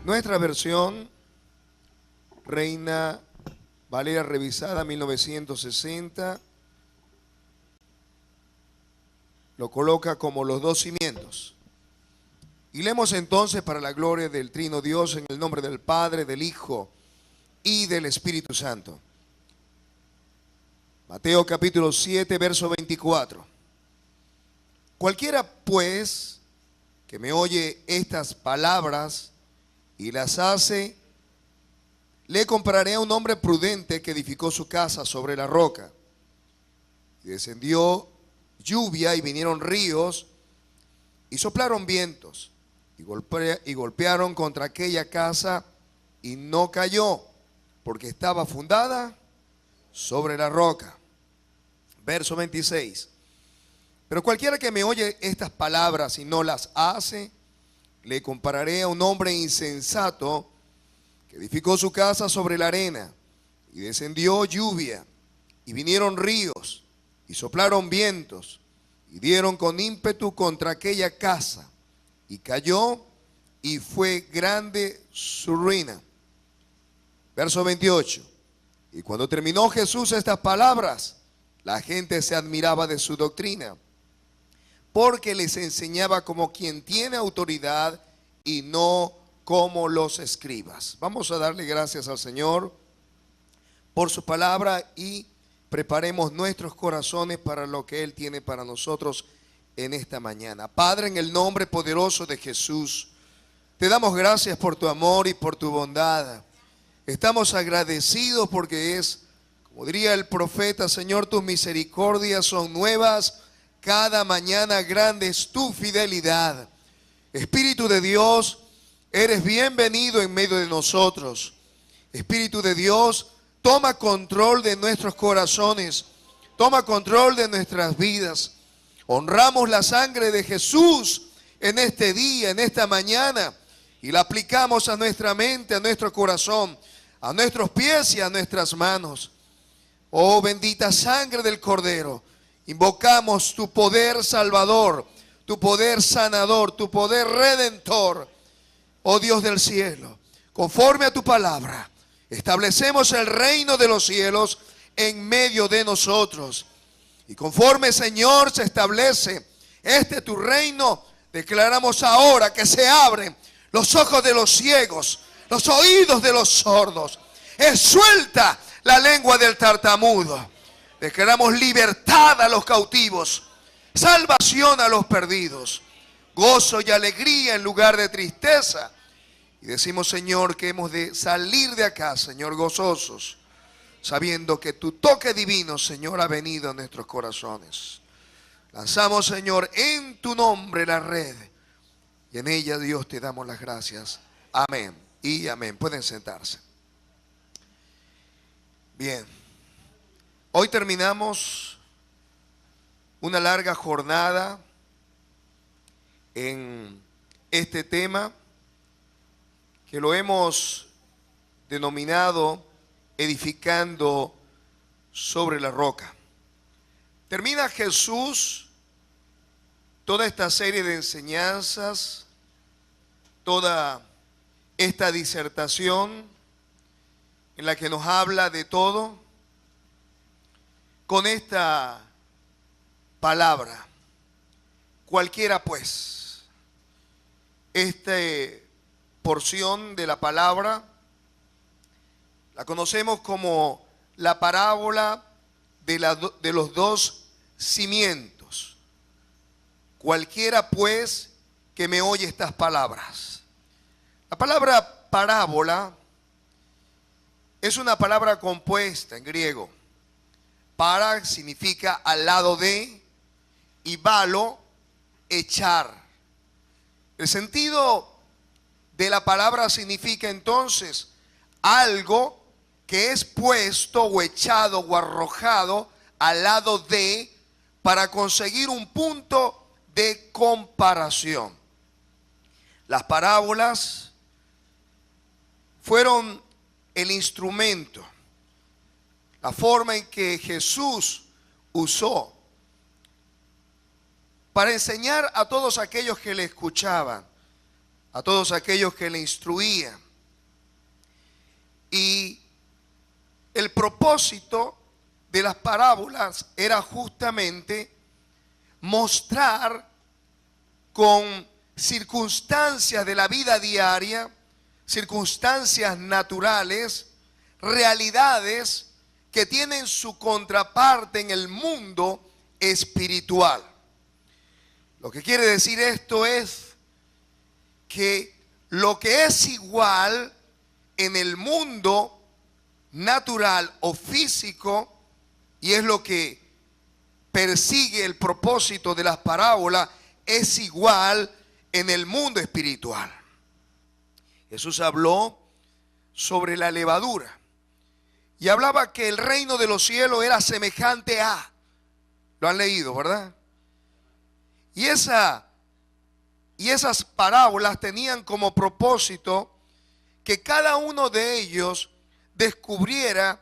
Nuestra versión, Reina Valera revisada 1960, lo coloca como los dos cimientos. Y leemos entonces para la gloria del Trino Dios en el nombre del Padre, del Hijo y del Espíritu Santo. Mateo capítulo 7, verso 24. Cualquiera pues que me oye estas palabras y las hace, le compararé a un hombre prudente que edificó su casa sobre la roca. Y descendió lluvia y vinieron ríos y soplaron vientos y golpearon contra aquella casa y no cayó porque estaba fundada sobre la roca. Verso 26. Pero cualquiera que me oye estas palabras y no las hace, le compararé a un hombre insensato que edificó su casa sobre la arena, y descendió lluvia, y vinieron ríos, y soplaron vientos, y dieron con ímpetu contra aquella casa, y cayó, y fue grande su ruina. Verso 28. Y cuando terminó Jesús estas palabras, la gente se admiraba de su doctrina, porque les enseñaba como quien tiene autoridad y no como los escribas. Vamos a darle gracias al Señor por su palabra y preparemos nuestros corazones para lo que Él tiene para nosotros en esta mañana. Padre, en el nombre poderoso de Jesús, te damos gracias por tu amor y por tu bondad. Estamos agradecidos porque como diría el profeta, Señor, tus misericordias son nuevas cada mañana, grande es tu fidelidad. Espíritu de Dios, eres bienvenido en medio de nosotros. Espíritu de Dios, toma control de nuestros corazones, toma control de nuestras vidas. Honramos la sangre de Jesús en este día, en esta mañana, y la aplicamos a nuestra mente, a nuestro corazón, a nuestros pies y a nuestras manos. Oh bendita sangre del Cordero, invocamos tu poder salvador, tu poder sanador, tu poder redentor. Oh Dios del cielo, conforme a tu palabra, establecemos el reino de los cielos en medio de nosotros. Y conforme, Señor, se establece tu reino, declaramos ahora que se abren los ojos de los ciegos, los oídos de los sordos. Es suelta la lengua del tartamudo. Declaramos libertad a los cautivos, salvación a los perdidos, gozo y alegría en lugar de tristeza. Y decimos, Señor, que hemos de salir de acá, Señor, gozosos, sabiendo que tu toque divino, Señor, ha venido a nuestros corazones. Lanzamos, Señor, en tu nombre la red, y en ella, Dios, te damos las gracias. Amén y amén. Pueden sentarse. Bien. Hoy terminamos una larga jornada en este tema que lo hemos denominado edificando sobre la roca. Termina Jesús toda esta serie de enseñanzas, toda esta disertación en la que nos habla de todo, con esta palabra. Cualquiera pues. Esta porción de la palabra la conocemos como la parábola de los dos cimientos. Cualquiera pues que me oye estas palabras. La palabra parábola es una palabra compuesta en griego. Para significa al lado de, y balo, echar. El sentido de la palabra significa entonces algo que es puesto o echado o arrojado al lado de para conseguir un punto de comparación. Las parábolas fueron el instrumento, la forma en que Jesús usó para enseñar a todos aquellos que le escuchaban a todos aquellos que le instruían. Y el propósito de las parábolas era justamente mostrar con circunstancias de la vida diaria, circunstancias naturales, realidades que tienen su contraparte en el mundo espiritual. Lo que quiere decir esto es que lo que es igual en el mundo natural o físico, y es lo que persigue el propósito de las parábolas, es igual en el mundo espiritual. Jesús habló sobre la levadura y hablaba que el reino de los cielos era semejante a, lo han leído, ¿verdad? Y esas parábolas tenían como propósito que cada uno de ellos descubriera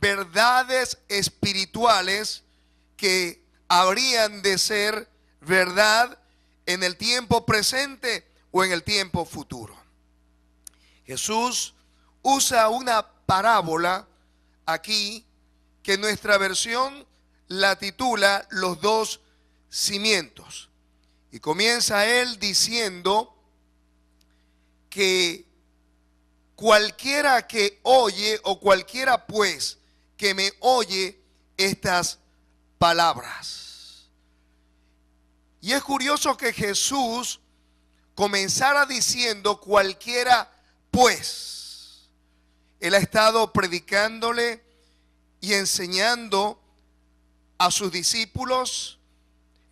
verdades espirituales que habrían de ser verdad en el tiempo presente o en el tiempo futuro. Jesús usa una parábola aquí que nuestra versión la titula Los dos cimientos. Y comienza él diciendo que cualquiera que oye o cualquiera pues que me oye estas palabras. Y es curioso que Jesús comenzara diciendo cualquiera pues. Él ha estado predicándole y enseñando a sus discípulos.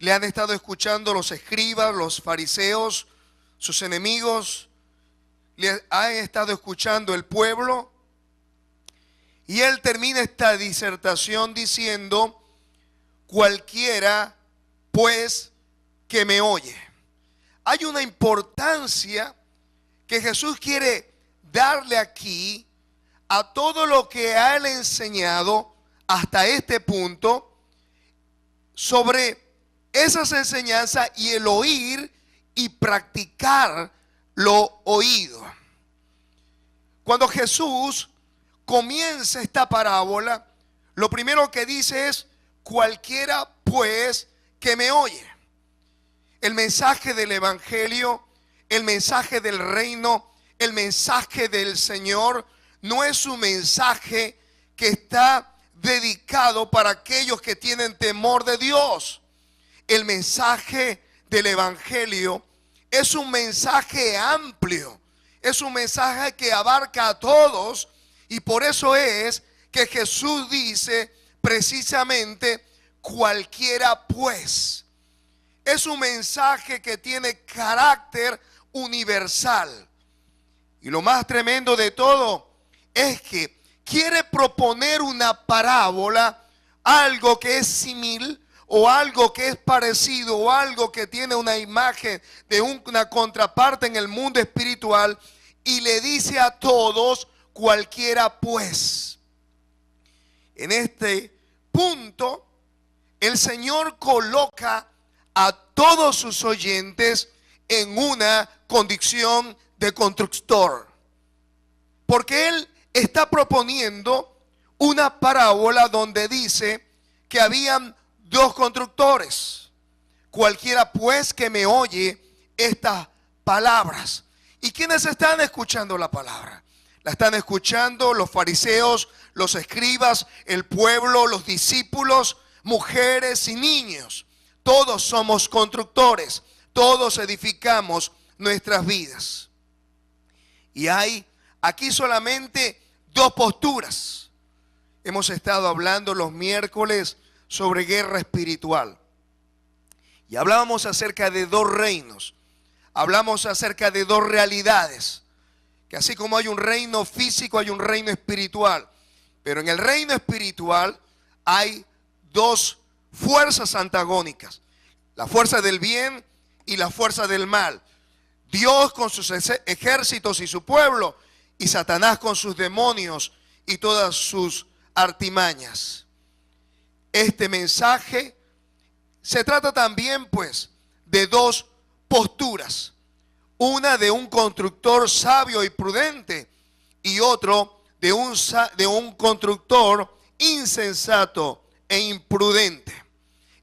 Le han estado escuchando los escribas, los fariseos, sus enemigos. Le han estado escuchando el pueblo. Y él termina esta disertación diciendo: cualquiera pues que me oye. Hay una importancia que Jesús quiere darle aquí a todo lo que ha él enseñado hasta este punto sobre esas enseñanzas y el oír y practicar lo oído. Cuando Jesús comienza esta parábola, lo primero que dice es: cualquiera pues que me oye. El mensaje del evangelio, el mensaje del reino, el mensaje del Señor no es un mensaje que está dedicado para aquellos que tienen temor de Dios. El mensaje del evangelio es un mensaje amplio, es un mensaje que abarca a todos, y por eso es que Jesús dice precisamente cualquiera pues. Es un mensaje que tiene carácter universal. Y lo más tremendo de todo es que quiere proponer una parábola, algo que es similar o algo que es parecido o algo que tiene una imagen de una contraparte en el mundo espiritual, y le dice a todos cualquiera pues. En este punto el Señor coloca a todos sus oyentes en una condición de constructor, porque Él está proponiendo una parábola donde dice que habían dos constructores. Cualquiera pues que me oye estas palabras. ¿Y quiénes están escuchando la palabra? La están escuchando los fariseos, los escribas, el pueblo, los discípulos, mujeres y niños. Todos somos constructores, todos edificamos nuestras vidas. Y hay aquí solamente dos posturas. Hemos estado hablando los miércoles sobre guerra espiritual. Y hablábamos acerca de dos reinos. Hablamos acerca de dos realidades. Que así como hay un reino físico, hay un reino espiritual. Pero en el reino espiritual hay dos fuerzas antagónicas: la fuerza del bien y la fuerza del mal. Dios con sus ejércitos y su pueblo, y Satanás con sus demonios y todas sus artimañas. Este mensaje se trata también pues de dos posturas. una de un constructor sabio y prudente, y otro de un constructor insensato e imprudente.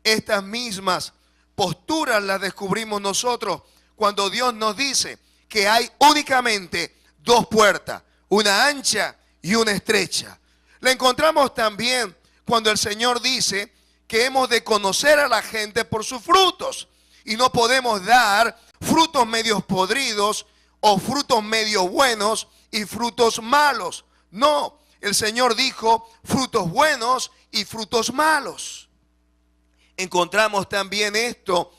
Estas mismas posturas las descubrimos nosotros cuando Dios nos dice que hay únicamente dos puertas, una ancha y una estrecha. La encontramos también cuando el Señor dice que hemos de conocer a la gente por sus frutos, y no podemos dar frutos medios podridos o frutos medio buenos y frutos malos. No, el Señor dijo frutos buenos y frutos malos. Encontramos también esto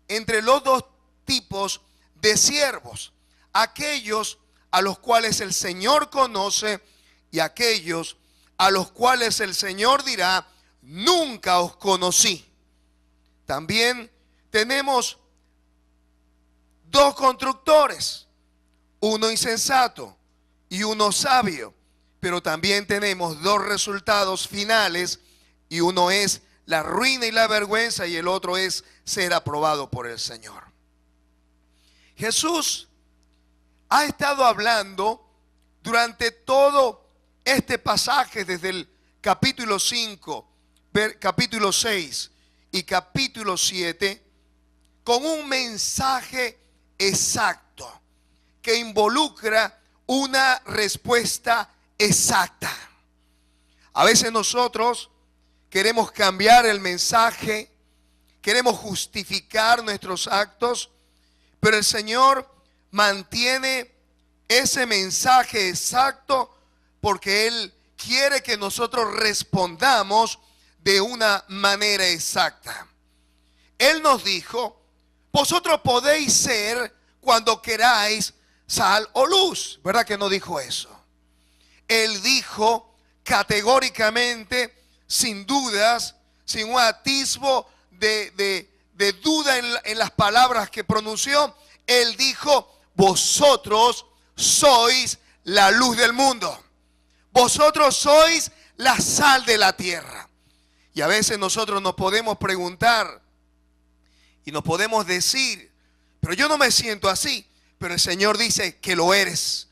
entre los dos tipos de siervos: aquellos a los cuales el Señor conoce y aquellos a los cuales el Señor dirá: nunca os conocí. También tenemos dos constructores, uno insensato y uno sabio, pero también tenemos dos resultados finales, y uno es la ruina y la vergüenza, y el otro es ser aprobado por el Señor. Jesús ha estado hablando durante todo este pasaje, desde el capítulo 5, capítulo 6 y capítulo 7, con un mensaje exacto que involucra una respuesta exacta. A veces nosotros queremos cambiar el mensaje, queremos justificar nuestros actos, pero el Señor mantiene ese mensaje exacto porque Él quiere que nosotros respondamos de una manera exacta. Él nos dijo: vosotros podéis ser cuando queráis sal o luz. ¿Verdad que no dijo eso? Él dijo categóricamente, sin dudas, sin un atisbo de duda en las palabras que pronunció. Él dijo: vosotros sois la luz del mundo. Vosotros sois la sal de la tierra. Y a veces nosotros nos podemos preguntar y nos podemos decir: pero yo no me siento así. Pero el Señor dice que lo eres.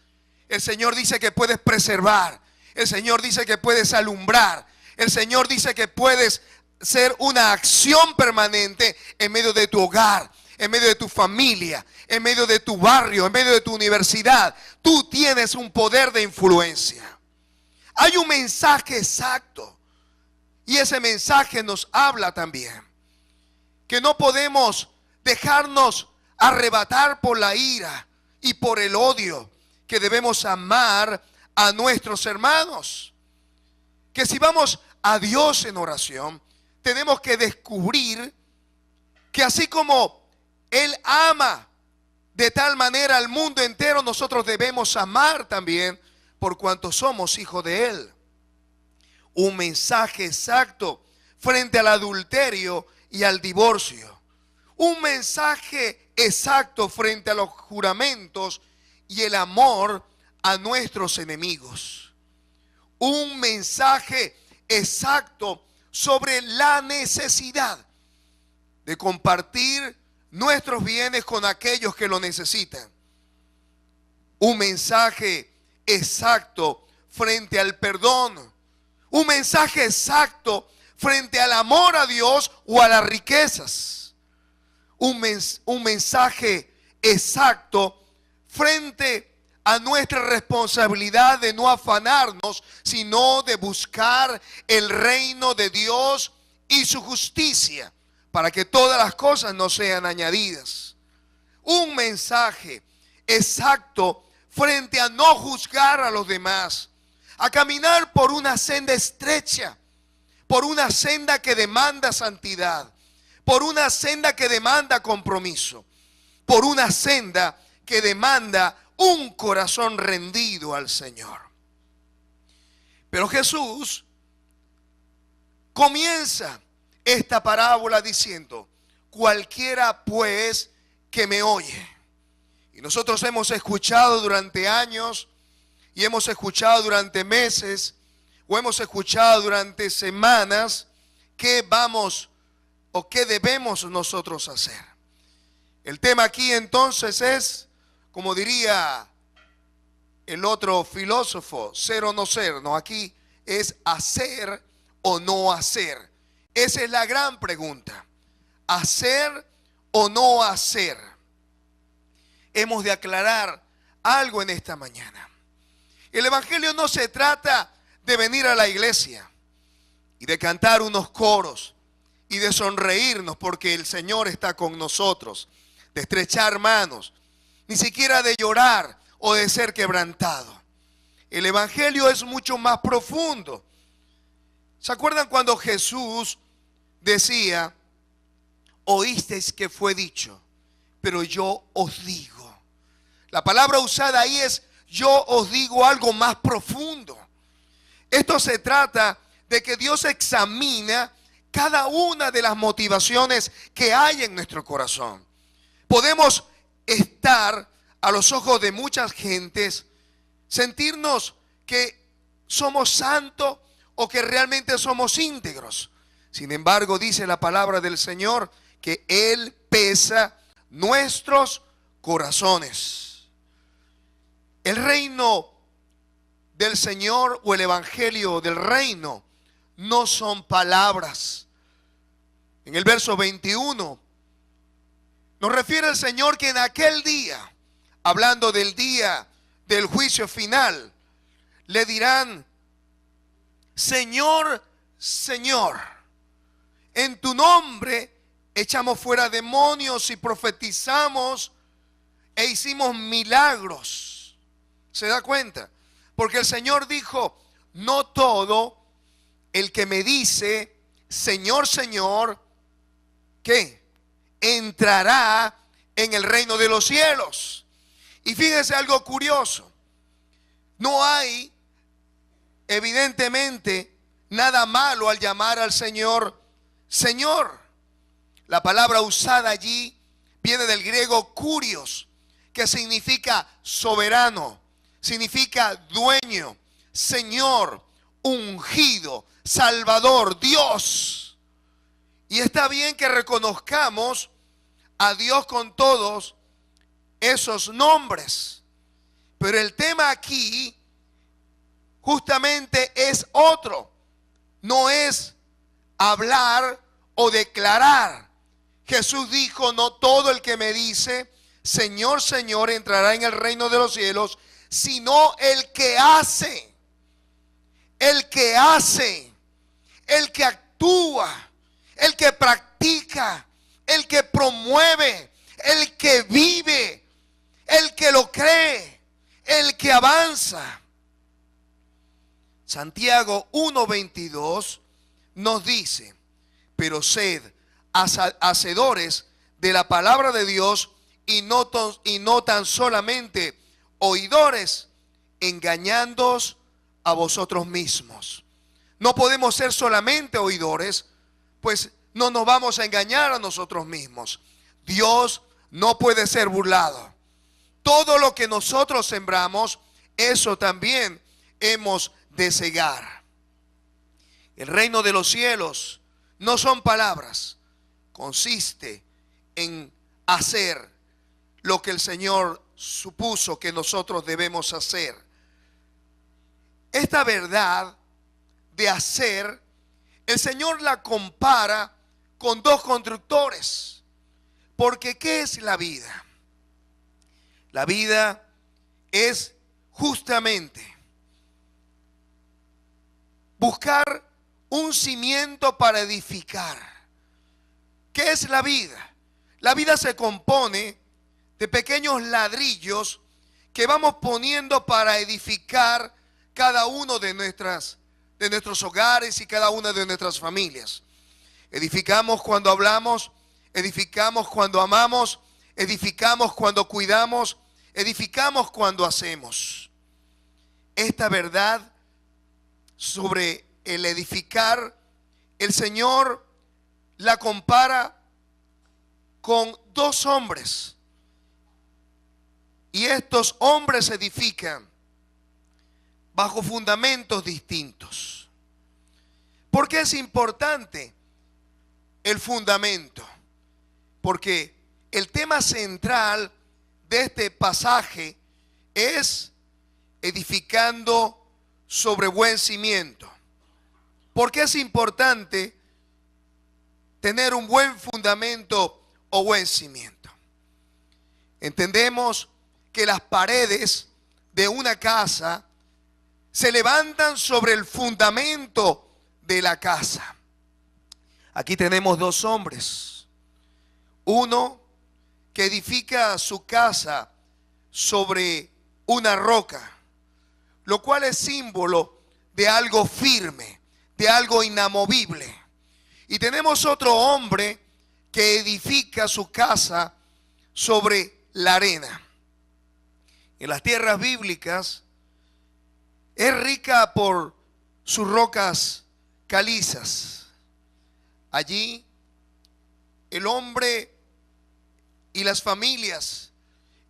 El Señor dice que puedes preservar. El Señor dice que puedes alumbrar. El Señor dice que puedes ser una acción permanente en medio de tu hogar, en medio de tu familia, en medio de tu barrio, en medio de tu universidad. Tú tienes un poder de influencia. Hay un mensaje exacto, y ese mensaje nos habla también que no podemos dejarnos arrebatar por la ira y por el odio, que debemos amar a nuestros hermanos. Que si vamos a Dios en oración, tenemos que descubrir que así como Él ama de tal manera al mundo entero, nosotros debemos amar también por cuanto somos hijos de Él. Un mensaje exacto frente al adulterio y al divorcio. Un mensaje exacto frente a los juramentos y el amor a nuestros enemigos. Un mensaje exacto sobre la necesidad de compartir nuestros bienes con aquellos que lo necesitan. Un mensaje exacto frente al perdón. Un mensaje exacto frente al amor a Dios o a las riquezas. Un mensaje exacto frente a nuestra responsabilidad de no afanarnos, sino de buscar el reino de Dios y su justicia, para que todas las cosas nos sean añadidas. Un mensaje exacto frente a no juzgar a los demás, a caminar por una senda estrecha, por una senda que demanda santidad, por una senda que demanda compromiso, por una senda que demanda un corazón rendido al Señor. Pero Jesús comienza esta parábola diciendo: cualquiera pues que me oye. Y nosotros hemos escuchado durante años, y hemos escuchado durante meses, o hemos escuchado durante semanas, qué vamos o qué debemos nosotros hacer. El tema aquí entonces es: como diría el otro filósofo, ser o no ser. No, aquí es hacer o no hacer. Esa es la gran pregunta. ¿Hacer o no hacer? Hemos de aclarar algo en esta mañana. El evangelio no se trata de venir a la iglesia y de cantar unos coros y de sonreírnos porque el Señor está con nosotros, de estrechar manos, ni siquiera de llorar o de ser quebrantado. El evangelio es mucho más profundo. ¿Se acuerdan cuando Jesús decía: oísteis que fue dicho, pero yo os digo? La palabra usada ahí es: yo os digo algo más profundo. Esto se trata de que Dios examina cada una de las motivaciones que hay en nuestro corazón. Podemos estar a los ojos de muchas gentes, sentirnos que somos santos o que realmente somos íntegros. Sin embargo, dice la palabra del Señor que Él pesa nuestros corazones. El reino del Señor o el evangelio del reino no son palabras. En el verso 21 nos refiere el Señor que en aquel día, hablando del día del juicio final, le dirán: Señor, Señor, en tu nombre echamos fuera demonios y profetizamos e hicimos milagros. ¿Se da cuenta? Porque el Señor dijo: no todo el que me dice Señor, Señor, ¿qué? Entrará en el reino de los cielos. Y fíjese algo curioso. No hay, evidentemente, nada malo al llamar al Señor Señor. La palabra usada allí viene del griego kurios, que significa soberano, significa dueño, Señor, ungido, Salvador, Dios. Y está bien que reconozcamos a Dios con todos esos nombres. Pero el tema aquí justamente es otro. No es hablar o declarar. Jesús dijo: no todo el que me dice Señor, Señor entrará en el reino de los cielos, sino el que hace, el que hace, el que actúa, el que practica, el que promueve, el que vive, el que lo cree, el que avanza. Santiago 1:22 nos dice: pero sed hacedores de la palabra de Dios y no tan solamente oidores, engañándoos a vosotros mismos. No podemos ser solamente oidores, pues no nos vamos a engañar a nosotros mismos. Dios no puede ser burlado. Todo lo que nosotros sembramos, eso también hemos de segar. El reino de los cielos no son palabras, consiste en hacer lo que el Señor supuso que nosotros debemos hacer. Esta verdad de hacer, el Señor la compara con dos constructores. Porque ¿qué es la vida? La vida es justamente buscar un cimiento para edificar. ¿Qué es la vida? La vida se compone de pequeños ladrillos que vamos poniendo para edificar cada uno de nuestros hogares y cada una de nuestras familias. Edificamos cuando hablamos, edificamos cuando amamos, edificamos cuando cuidamos, edificamos cuando hacemos. Esta verdad sobre el edificar, el Señor la compara con dos hombres. Y estos hombres edifican bajo fundamentos distintos. ¿Por qué es importante el fundamento? Porque el tema central de este pasaje es edificando sobre buen cimiento. ¿Por qué es importante tener un buen fundamento o buen cimiento? Entendemos que las paredes de una casa se levantan sobre el fundamento de la casa. Aquí tenemos dos hombres. Uno que edifica su casa sobre una roca, lo cual es símbolo de algo firme, de algo inamovible. Y tenemos otro hombre que edifica su casa sobre la arena. En las tierras bíblicas es rica por sus rocas calizas. Allí el hombre y las familias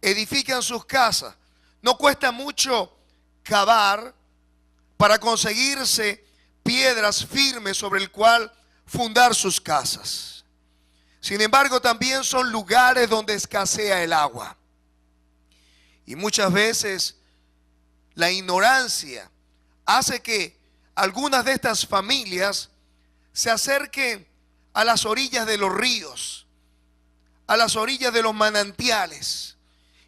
edifican sus casas. No cuesta mucho cavar para conseguirse piedras firmes sobre el cual fundar sus casas. Sin embargo, también son lugares donde escasea el agua. Y muchas veces la ignorancia hace que algunas de estas familias se acerquen a las orillas de los ríos, a las orillas de los manantiales.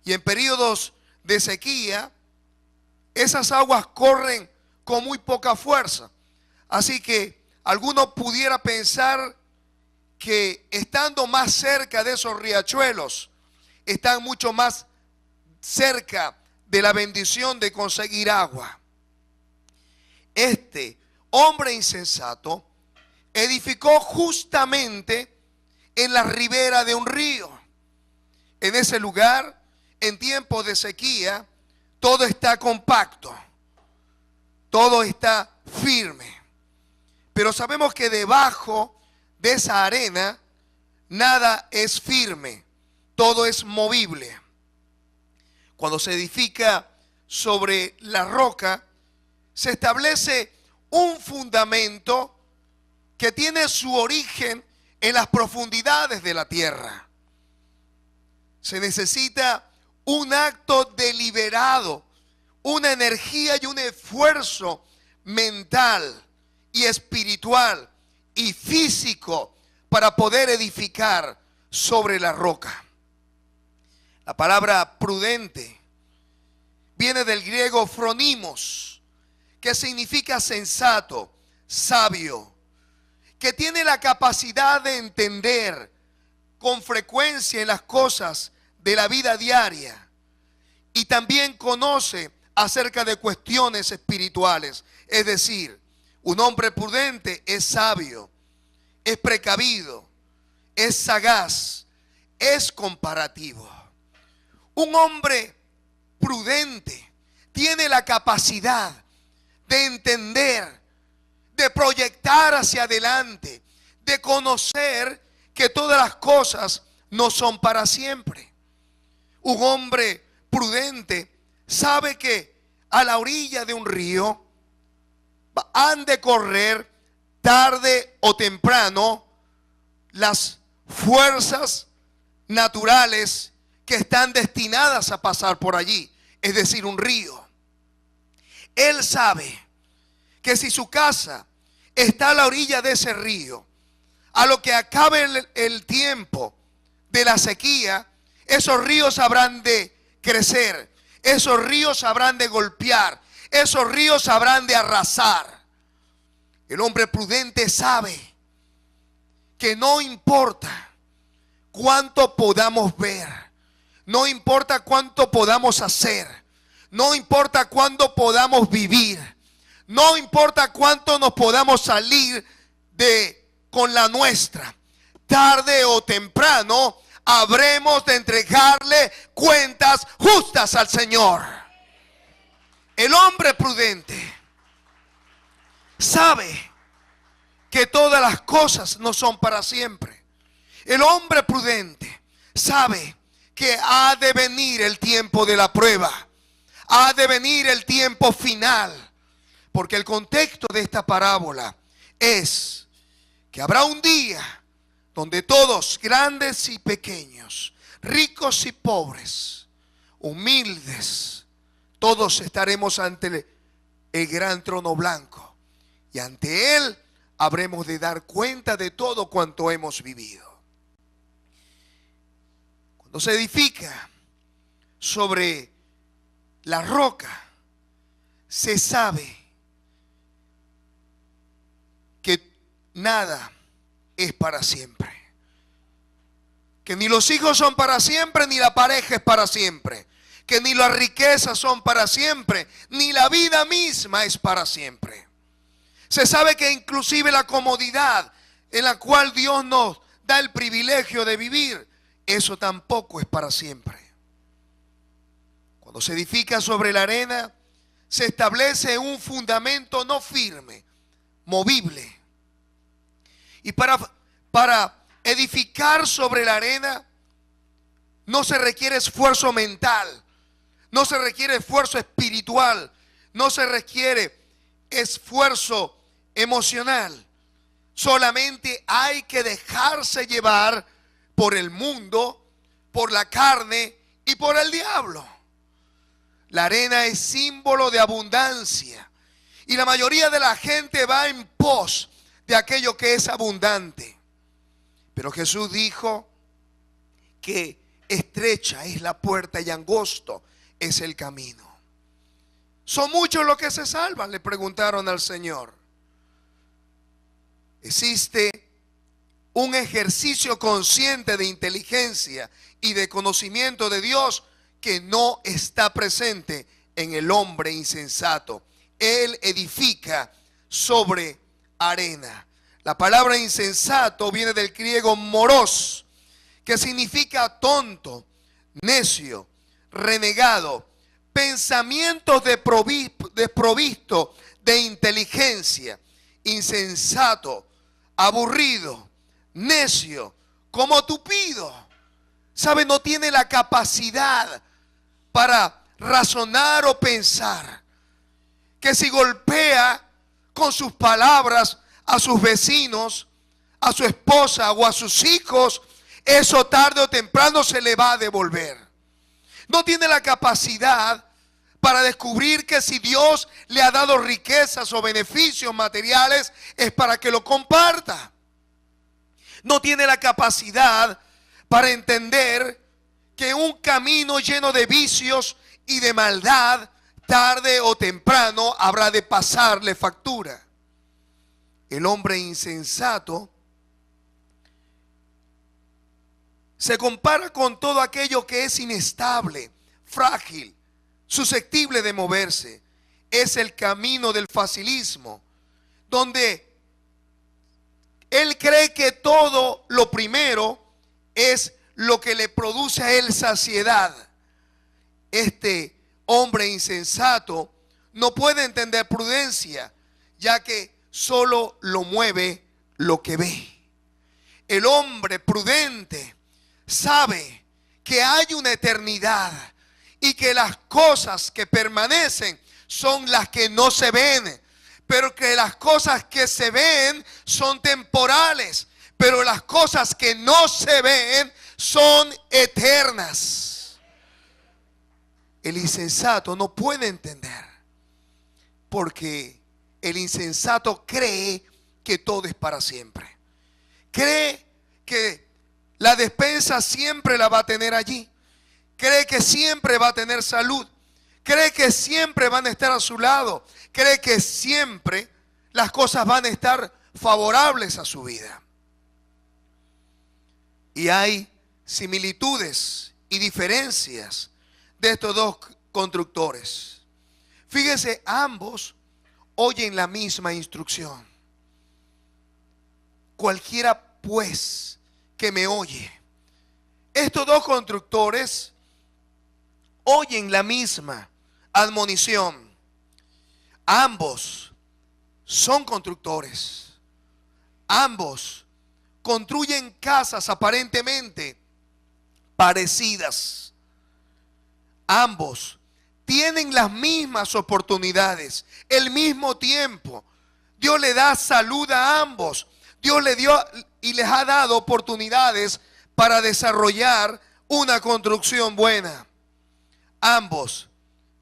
Y en periodos de sequía, esas aguas corren con muy poca fuerza. Así que alguno pudiera pensar que estando más cerca de esos riachuelos, están mucho más cerca de la bendición de conseguir agua. Este hombre insensato edificó justamente en la ribera de un río. En ese lugar, en tiempos de sequía, todo está compacto, todo está firme. Pero sabemos que debajo de esa arena nada es firme, todo es movible. Cuando se edifica sobre la roca, se establece un fundamento que tiene su origen en las profundidades de la tierra. Se necesita un acto deliberado, una energía y un esfuerzo mental y espiritual y físico para poder edificar sobre la roca. La palabra prudente viene del griego phronimos, que significa sensato, sabio, que tiene la capacidad de entender con frecuencia en las cosas de la vida diaria y también conoce acerca de cuestiones espirituales. Es decir, un hombre prudente es sabio, es precavido, es sagaz, es comparativo. Un hombre prudente tiene la capacidad de entender, de proyectar hacia adelante, de conocer que todas las cosas no son para siempre. Un hombre prudente sabe que a la orilla de un río han de correr tarde o temprano las fuerzas naturales que están destinadas a pasar por allí, es decir, un río. Él sabe que si su casa está a la orilla de ese río, a lo que acabe el tiempo de la sequía, esos ríos habrán de crecer, esos ríos habrán de golpear, esos ríos habrán de arrasar. El hombre prudente sabe que no importa cuánto podamos ver, no importa cuánto podamos hacer, no importa cuánto podamos vivir, no importa cuánto nos podamos salir con la nuestra, tarde o temprano habremos de entregarle cuentas justas al Señor. El hombre prudente sabe que todas las cosas no son para siempre. El hombre prudente sabe que ha de venir el tiempo de la prueba, ha de venir el tiempo final, porque el contexto de esta parábola es que habrá un día donde todos, grandes y pequeños, ricos y pobres, humildes, todos estaremos ante el gran trono blanco. Y ante Él habremos de dar cuenta de todo cuanto hemos vivido. Cuando se edifica sobre la roca, se sabe que nada es para siempre. Que ni los hijos son para siempre, ni la pareja es para siempre. Que ni las riquezas son para siempre, ni la vida misma es para siempre. Se sabe que inclusive la comodidad en la cual Dios nos da el privilegio de vivir, eso tampoco es para siempre. Cuando se edifica sobre la arena, se establece un fundamento no firme, movible. Y para edificar sobre la arena no se requiere esfuerzo mental, no se requiere esfuerzo espiritual, no se requiere esfuerzo emocional. Solamente hay que dejarse llevar por el mundo, por la carne y por el diablo. La arena es símbolo de abundancia y la mayoría de la gente va en pos de aquello que es abundante. Pero Jesús dijo que estrecha es la puerta y angosto es el camino. ¿Son muchos los que se salvan?, le preguntaron al Señor. Existe un ejercicio consciente de inteligencia y de conocimiento de Dios que no está presente en el hombre insensato. Él edifica sobre arena. La palabra insensato viene del griego moros, que significa tonto, necio, renegado, pensamientos desprovisto de inteligencia, insensato, aburrido, necio, como tupido. ¿Sabe? No tiene la capacidad para razonar o pensar. Que si golpea con sus palabras a sus vecinos, a su esposa o a sus hijos, eso tarde o temprano se le va a devolver. No tiene la capacidad para descubrir que si Dios le ha dado riquezas o beneficios materiales es para que lo comparta. No tiene la capacidad para entender que un camino lleno de vicios y de maldad tarde o temprano habrá de pasarle factura. El hombre insensato se compara con todo aquello que es inestable, frágil, susceptible de moverse. Es el camino del facilismo, donde él cree que todo lo primero es lo que le produce a él saciedad. Este hombre insensato no puede entender prudencia, ya que solo lo mueve lo que ve. El hombre prudente sabe que hay una eternidad y que las cosas que permanecen son las que no se ven, pero que las cosas que se ven son temporales, pero las cosas que no se ven son eternas. El insensato no puede entender, porque el insensato cree que todo es para siempre. Cree que la despensa siempre la va a tener allí. Cree que siempre va a tener salud. Cree que siempre van a estar a su lado. Cree que siempre las cosas van a estar favorables a su vida. Y hay similitudes y diferencias de estos dos constructores. Fíjense, ambos oyen la misma instrucción. Cualquiera pues que me oye. Estos dos constructores oyen la misma admonición. Ambos son constructores. Ambos construyen casas aparentemente parecidas. Ambos tienen las mismas oportunidades, el mismo tiempo. Dios le da salud a ambos. Dios le dio y les ha dado oportunidades para desarrollar una construcción buena. ambos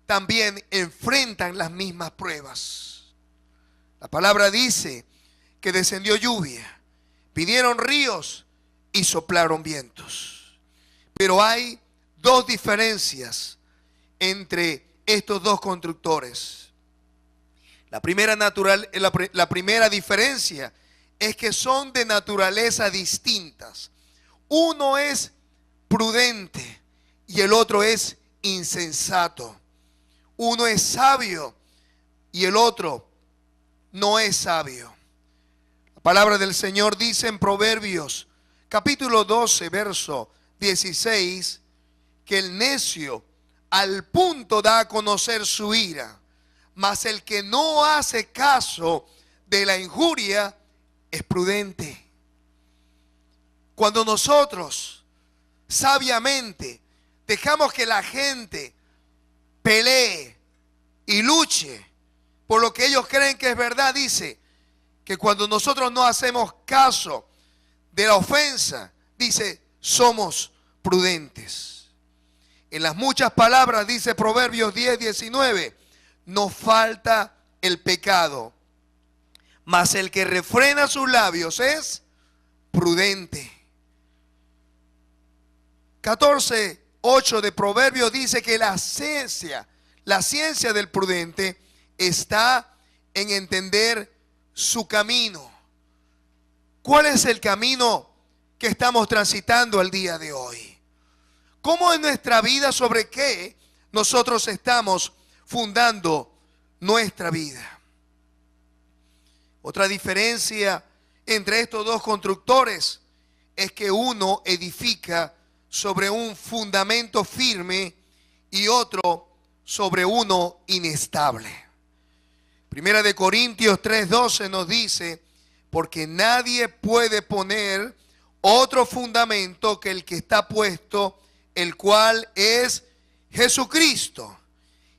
también enfrentan las mismas pruebas. La palabra dice que descendió lluvia, vinieron ríos y soplaron vientos. Pero hay dos diferencias entre estos dos constructores. La primera diferencia es que son de naturaleza distintas. Uno es prudente y el otro es insensato. Uno es sabio y el otro no es sabio. La palabra del Señor dice en Proverbios capítulo 12, verso 16, que el necio al punto da a conocer su ira, mas el que no hace caso de la injuria es prudente. Cuando nosotros sabiamente dejamos que la gente pelee y luche por lo que ellos creen que es verdad, dice que cuando nosotros no hacemos caso de la ofensa, dice, somos prudentes. En las muchas palabras, dice Proverbios 10, 19, no falta el pecado, mas el que refrena sus labios es prudente. 14, 8 de Proverbios dice que la ciencia del prudente está en entender su camino. ¿Cuál es el camino que estamos transitando al día de hoy? ¿Cómo en nuestra vida, sobre qué nosotros estamos fundando nuestra vida? Otra diferencia entre estos dos constructores es que uno edifica sobre un fundamento firme y otro sobre uno inestable. Primera de Corintios 3:12 nos dice, porque nadie puede poner otro fundamento que el que está puesto, el cual es Jesucristo.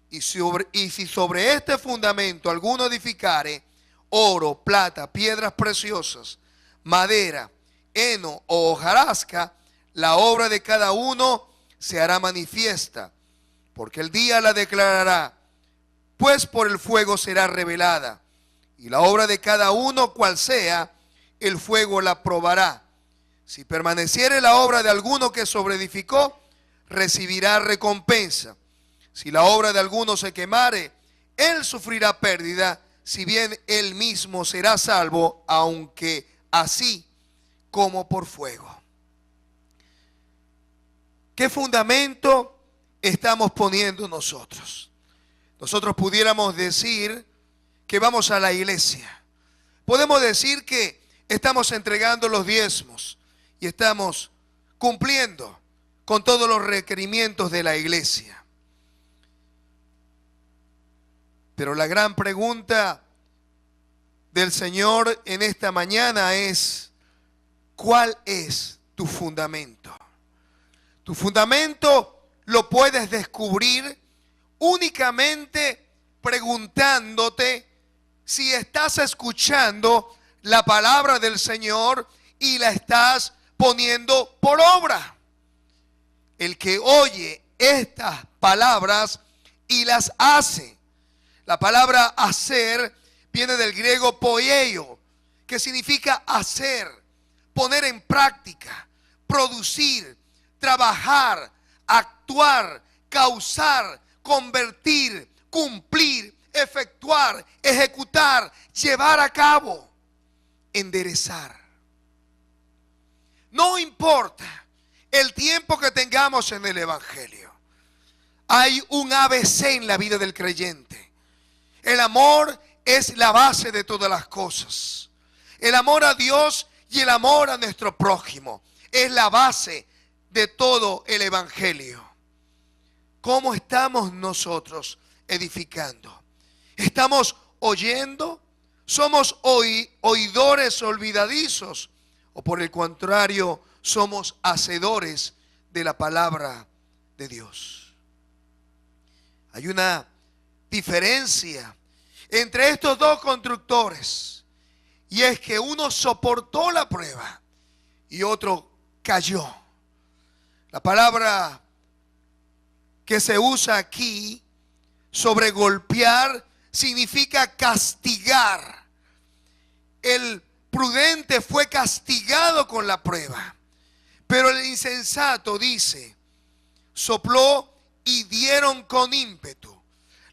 Y si sobre este fundamento alguno edificare oro, plata, piedras preciosas, madera, heno o hojarasca, la obra de cada uno se hará manifiesta, porque el día la declarará, pues por el fuego será revelada, y la obra de cada uno, cual sea, el fuego la probará. Si permaneciere la obra de alguno que sobreedificó, recibirá recompensa. Si la obra de alguno se quemare, él sufrirá pérdida, si bien él mismo será salvo, aunque así como por fuego. ¿Qué fundamento estamos poniendo nosotros? Nosotros pudiéramos decir que vamos a la iglesia. Podemos decir que estamos entregando los diezmos y estamos cumpliendo con todos los requerimientos de la iglesia. Pero la gran pregunta del Señor en esta mañana es, ¿cuál es tu fundamento? Tu fundamento lo puedes descubrir únicamente preguntándote si estás escuchando la palabra del Señor y la estás poniendo por obra. El que oye estas palabras y las hace. La palabra hacer viene del griego poieio, que significa hacer, poner en práctica, producir, trabajar, actuar, causar, convertir, cumplir, efectuar, ejecutar, llevar a cabo, enderezar. No importa el tiempo que tengamos en el Evangelio, hay un ABC en la vida del creyente. El amor es la base de todas las cosas. El amor a Dios y el amor a nuestro prójimo es la base de todo el Evangelio. ¿Cómo estamos nosotros edificando? ¿Estamos oyendo? ¿Somos oidores olvidadizos? ¿O por el contrario, somos hacedores de la palabra de Dios? Hay una diferencia entre estos dos constructores, y es que uno soportó la prueba y otro cayó. La palabra que se usa aquí sobre golpear significa castigar. El prudente fue castigado con la prueba, pero el insensato, dice, sopló y dieron con ímpetu.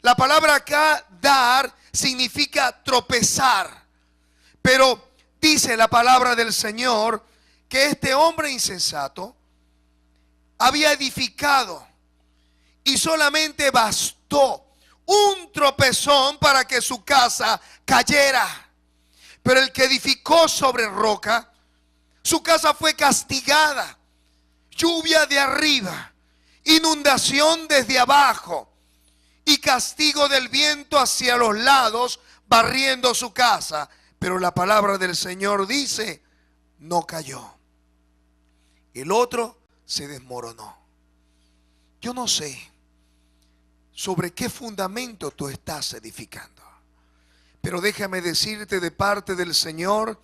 La palabra acá, dar, significa tropezar, pero dice la palabra del Señor que este hombre insensato había edificado y solamente bastó un tropezón para que su casa cayera. Pero el que edificó sobre roca, su casa fue castigada. Lluvia de arriba, inundación desde abajo y castigo del viento hacia los lados, barriendo su casa. Pero la palabra del Señor dice, no cayó. El otro se desmoronó. Yo no sé sobre qué fundamento tú estás edificando, pero déjame decirte de parte del Señor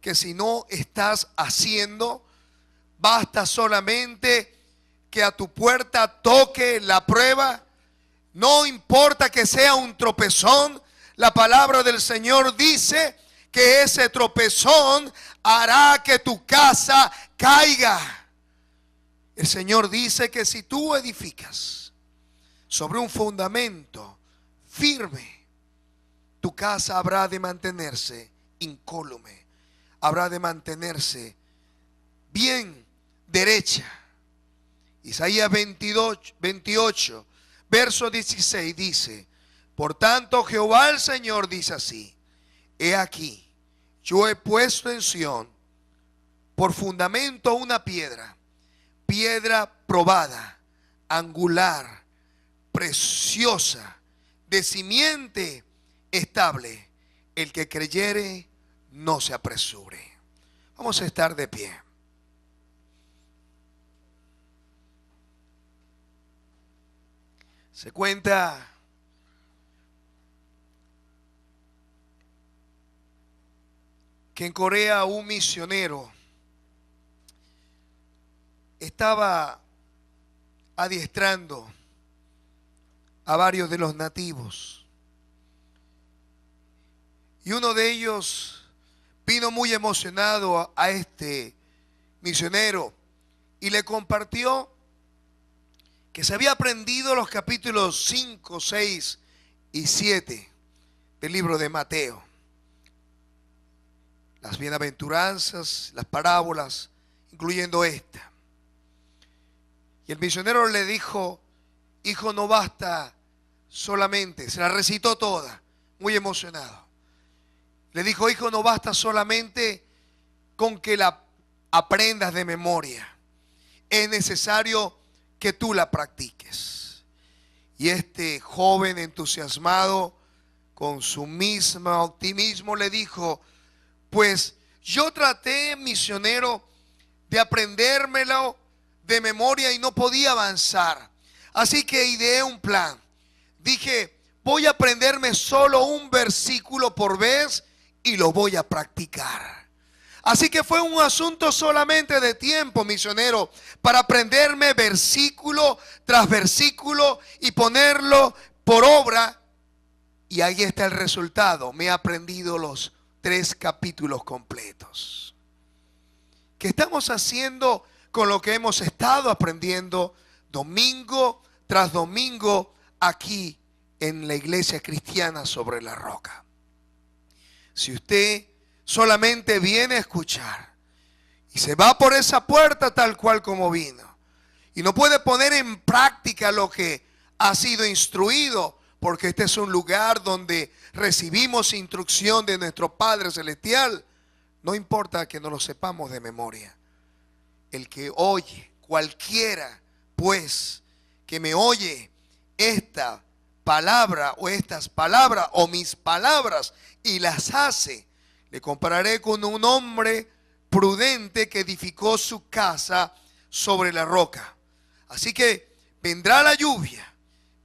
que si no estás haciendo, basta solamente que a tu puerta toque la prueba. No importa que sea un tropezón, la palabra del Señor dice que ese tropezón hará que tu casa caiga. El Señor dice que si tú edificas sobre un fundamento firme, tu casa habrá de mantenerse incólume, habrá de mantenerse bien derecha. Isaías 28, verso 16 dice, por tanto Jehová el Señor dice así, he aquí, yo he puesto en Sión por fundamento una piedra, piedra probada, angular, preciosa, de simiente estable. El que creyere no se apresure. Vamos a estar de pie. Se cuenta que en Corea un misionero estaba adiestrando a varios de los nativos. Y uno de ellos vino muy emocionado a este misionero y le compartió que se había aprendido los capítulos 5, 6 y 7 del libro de Mateo. Las bienaventuranzas, las parábolas, incluyendo esta. Y el misionero le dijo, hijo, no basta solamente, se la recitó toda, muy emocionado. Le dijo, hijo, no basta solamente con que la aprendas de memoria. Es necesario que tú la practiques. Y este joven entusiasmado, con su mismo optimismo, le dijo, pues yo traté, misionero, de aprendérmelo de memoria y no podía avanzar. Así que ideé un plan. Dije, voy a aprenderme solo un versículo por vez y lo voy a practicar. Así que fue un asunto solamente de tiempo, misionero, para aprenderme versículo tras versículo y ponerlo por obra. Y ahí está el resultado. Me he aprendido los 3 capítulos completos. ¿Qué estamos haciendo con lo que hemos estado aprendiendo domingo tras domingo aquí en la iglesia cristiana sobre la roca? Si usted solamente viene a escuchar y se va por esa puerta tal cual como vino y no puede poner en práctica lo que ha sido instruido, porque este es un lugar donde recibimos instrucción de nuestro Padre Celestial, no importa que no lo sepamos de memoria. El que oye, cualquiera pues que me oye esta palabra o estas palabras o mis palabras y las hace, le compararé con un hombre prudente que edificó su casa sobre la roca. Así que vendrá la lluvia,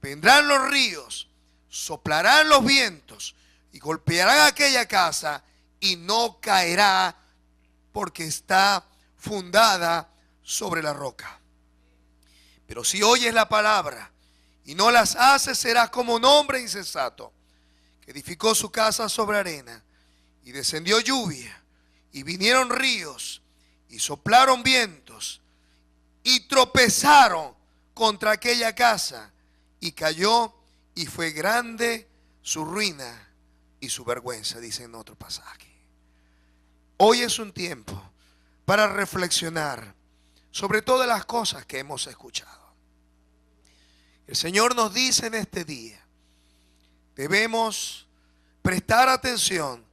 vendrán los ríos, soplarán los vientos y golpearán aquella casa y no caerá porque está fundada sobre la roca. Pero si oyes la palabra y no las haces, serás como un hombre insensato, que edificó su casa sobre arena, y descendió lluvia, y vinieron ríos, y soplaron vientos, y tropezaron contra aquella casa, y cayó, y fue grande su ruina y su vergüenza, dice en otro pasaje. Hoy es un tiempo para reflexionar sobre todas las cosas que hemos escuchado. El Señor nos dice en este día, debemos prestar atención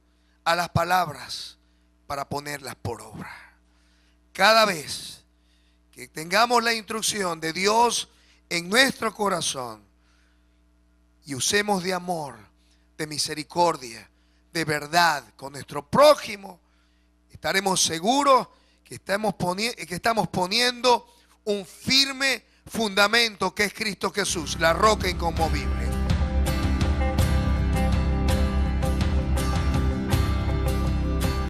a las palabras para ponerlas por obra. Cada vez que tengamos la instrucción de Dios en nuestro corazón y usemos de amor, de misericordia, de verdad con nuestro prójimo, estaremos seguros que estamos poniendo un firme fundamento que es Cristo Jesús, la roca inconmovible.